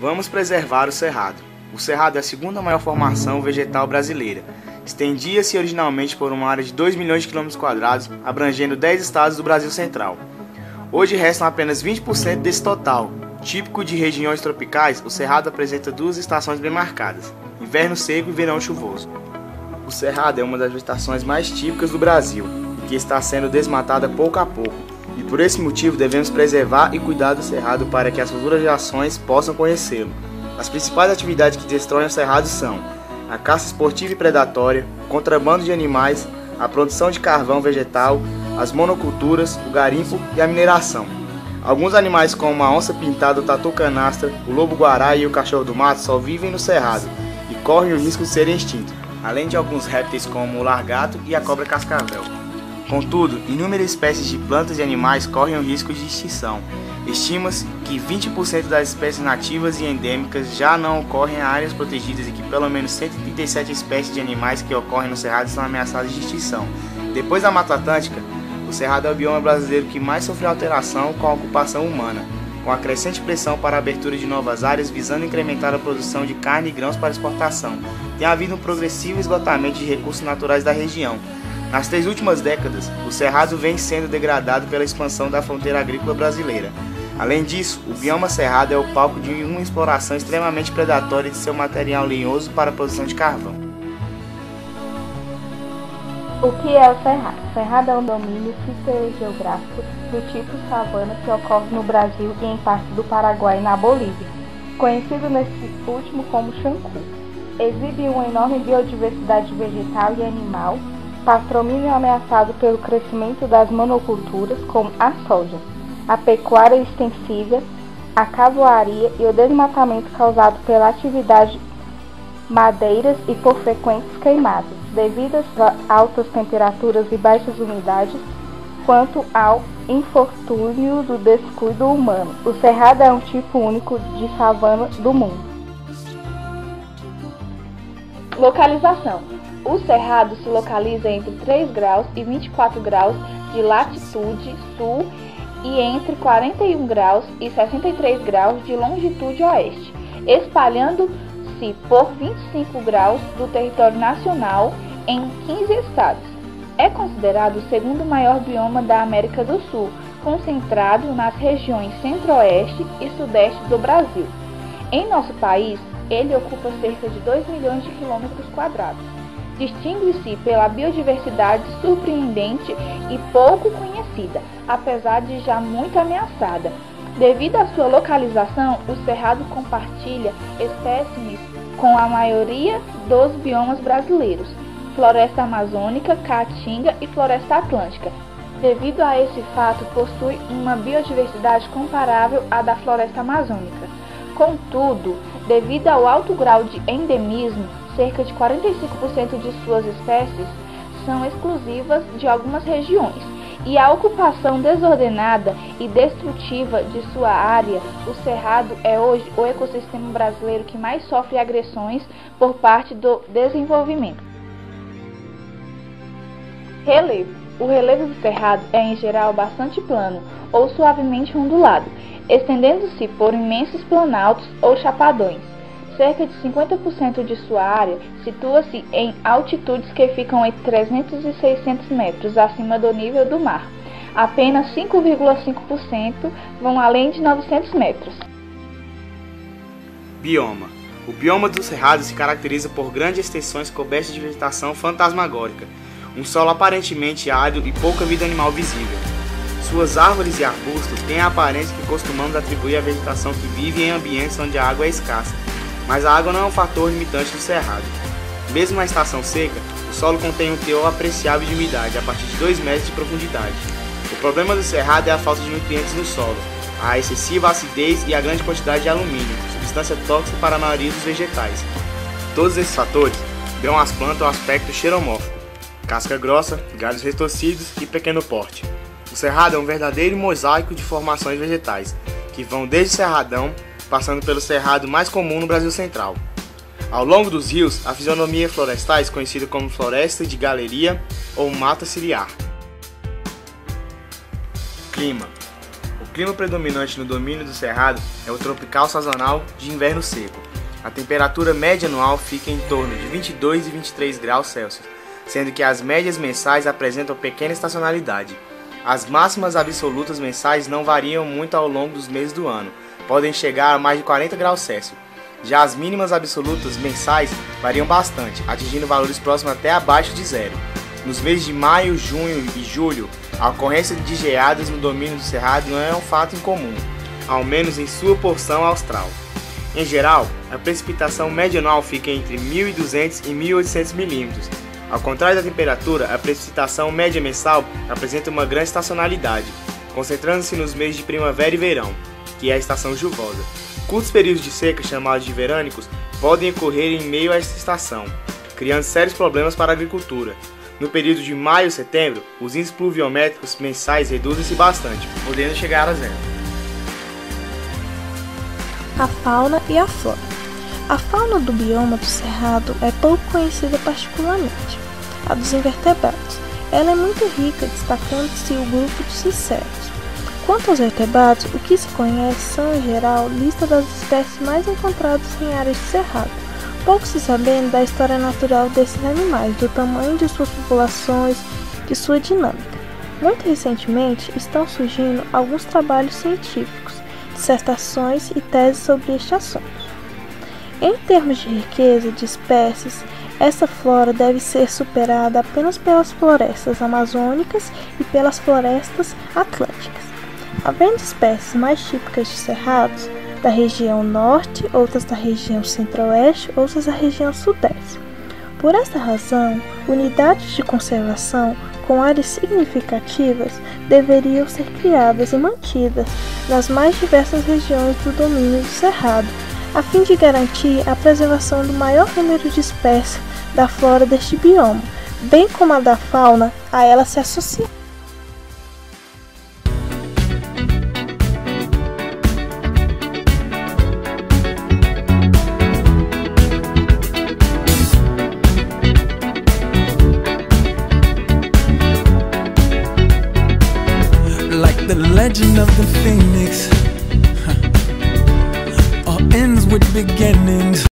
Vamos preservar o Cerrado. O Cerrado é a segunda maior formação vegetal brasileira. Estendia-se originalmente por uma área de 2 milhões de km², abrangendo 10 estados do Brasil Central. Hoje restam apenas 20% desse total. Típico de regiões tropicais, o Cerrado apresenta duas estações bem marcadas: inverno seco e verão chuvoso. O Cerrado é uma das vegetações mais típicas do Brasil e que está sendo desmatada pouco a pouco. E por esse motivo devemos preservar e cuidar do Cerrado para que as futuras gerações possam conhecê-lo. As principais atividades que destroem o Cerrado são a caça esportiva e predatória, o contrabando de animais, a produção de carvão vegetal, as monoculturas, o garimpo e a mineração. Alguns animais como a onça pintada, o tatu-canastra, o lobo-guará e o cachorro do mato só vivem no Cerrado e correm o risco de serem extintos, além de alguns répteis como o largato e a cobra cascavel. Contudo, inúmeras espécies de plantas e animais correm o risco de extinção. Estima-se que 20% das espécies nativas e endêmicas já não ocorrem em áreas protegidas e que pelo menos 137 espécies de animais que ocorrem no Cerrado estão ameaçadas de extinção. Depois da Mata Atlântica, o Cerrado é o bioma brasileiro que mais sofreu alteração com a ocupação humana, com a crescente pressão para a abertura de novas áreas visando incrementar a produção de carne e grãos para exportação. Tem havido um progressivo esgotamento de recursos naturais da região. Nas 3 últimas décadas, o Cerrado vem sendo degradado pela expansão da fronteira agrícola brasileira. Além disso, o bioma Cerrado é o palco de uma exploração extremamente predatória de seu material lenhoso para a produção de carvão. O que é o Cerrado? O Cerrado é um domínio fitogeográfico do tipo savana que ocorre no Brasil e em parte do Paraguai e na Bolívia, conhecido nesse último como Xancu. Exibe uma enorme biodiversidade vegetal e animal, patrimônio ameaçado pelo crescimento das monoculturas como a soja, a pecuária extensiva, a cavoaria e o desmatamento causado pela atividade madeiras e por frequentes queimadas, devido às altas temperaturas e baixas umidades, quanto ao infortúnio do descuido humano. O Cerrado é um tipo único de savana do mundo. Localização. O Cerrado se localiza entre 3 graus e 24 graus de latitude sul e entre 41 graus e 63 graus de longitude oeste, espalhando-se por 25 graus do território nacional em 15 estados. É considerado o segundo maior bioma da América do Sul, concentrado nas regiões centro-oeste e sudeste do Brasil. Em nosso país, ele ocupa cerca de 2 milhões de quilômetros quadrados. Distingue-se pela biodiversidade surpreendente e pouco conhecida, apesar de já muito ameaçada. Devido à sua localização, o Cerrado compartilha espécimes com a maioria dos biomas brasileiros: floresta amazônica, caatinga e floresta atlântica. Devido a esse fato, possui uma biodiversidade comparável à da floresta amazônica. Contudo, devido ao alto grau de endemismo, cerca de 45% de suas espécies são exclusivas de algumas regiões, e a ocupação desordenada e destrutiva de sua área, o Cerrado é hoje o ecossistema brasileiro que mais sofre agressões por parte do desenvolvimento. Relevo. O relevo do Cerrado é em geral bastante plano ou suavemente ondulado, estendendo-se por imensos planaltos ou chapadões. Cerca de 50% de sua área situa-se em altitudes que ficam entre 300 e 600 metros acima do nível do mar. Apenas 5,5% vão além de 900 metros. Bioma. O bioma do Cerrado se caracteriza por grandes extensões cobertas de vegetação fantasmagórica, um solo aparentemente árido e pouca vida animal visível. Suas árvores e arbustos têm a aparência que costumamos atribuir à vegetação que vive em ambientes onde a água é escassa. Mas a água não é um fator limitante do Cerrado. Mesmo na estação seca, o solo contém um teor apreciável de umidade a partir de 2 metros de profundidade. O problema do Cerrado é a falta de nutrientes no solo, a excessiva acidez e a grande quantidade de alumínio, substância tóxica para a maioria dos vegetais. Todos esses fatores dão às plantas o aspecto xeromórfico: casca grossa, galhos retorcidos e pequeno porte. O Cerrado é um verdadeiro mosaico de formações vegetais, que vão desde o Cerradão, passando pelo cerrado mais comum no Brasil Central. Ao longo dos rios, a fisionomia florestais conhecida como floresta de galeria ou mata ciliar. Clima. O clima predominante no domínio do Cerrado é o tropical sazonal de inverno seco. A temperatura média anual fica em torno de 22 e 23 graus Celsius, sendo que as médias mensais apresentam pequena estacionalidade. As máximas absolutas mensais não variam muito ao longo dos meses do ano, podem chegar a mais de 40 graus Celsius. Já as mínimas absolutas mensais variam bastante, atingindo valores próximos até abaixo de zero. Nos meses de maio, junho e julho, a ocorrência de geadas no domínio do Cerrado não é um fato incomum, ao menos em sua porção austral. Em geral, a precipitação média anual fica entre 1.200 e 1.800 milímetros. Ao contrário da temperatura, a precipitação média mensal apresenta uma grande estacionalidade, concentrando-se nos meses de primavera e verão, que é a estação chuvosa. Curtos períodos de seca, chamados de verânicos, podem ocorrer em meio a esta estação, criando sérios problemas para a agricultura. No período de maio e setembro, os índices pluviométricos mensais reduzem-se bastante, podendo chegar a zero. A fauna e a flora. A fauna do bioma do Cerrado é pouco conhecida particularmente, a dos invertebrados. Ela é muito rica, destacando-se o grupo dos insetos. Quanto aos vertebrados, o que se conhece são, em geral, lista das espécies mais encontradas em áreas de cerrado, pouco se sabendo da história natural desses animais, do tamanho de suas populações, de sua dinâmica. Muito recentemente, estão surgindo alguns trabalhos científicos, dissertações e teses sobre este assunto. Em termos de riqueza de espécies, essa flora deve ser superada apenas pelas florestas amazônicas e pelas florestas atlânticas. Havendo espécies mais típicas de cerrados, da região norte, outras da região centro-oeste, outras da região sudeste. Por esta razão, unidades de conservação com áreas significativas deveriam ser criadas e mantidas nas mais diversas regiões do domínio do Cerrado, a fim de garantir a preservação do maior número de espécies da flora deste bioma, bem como a da fauna a ela se associa. Like the legend of the phoenix, all ends with beginnings.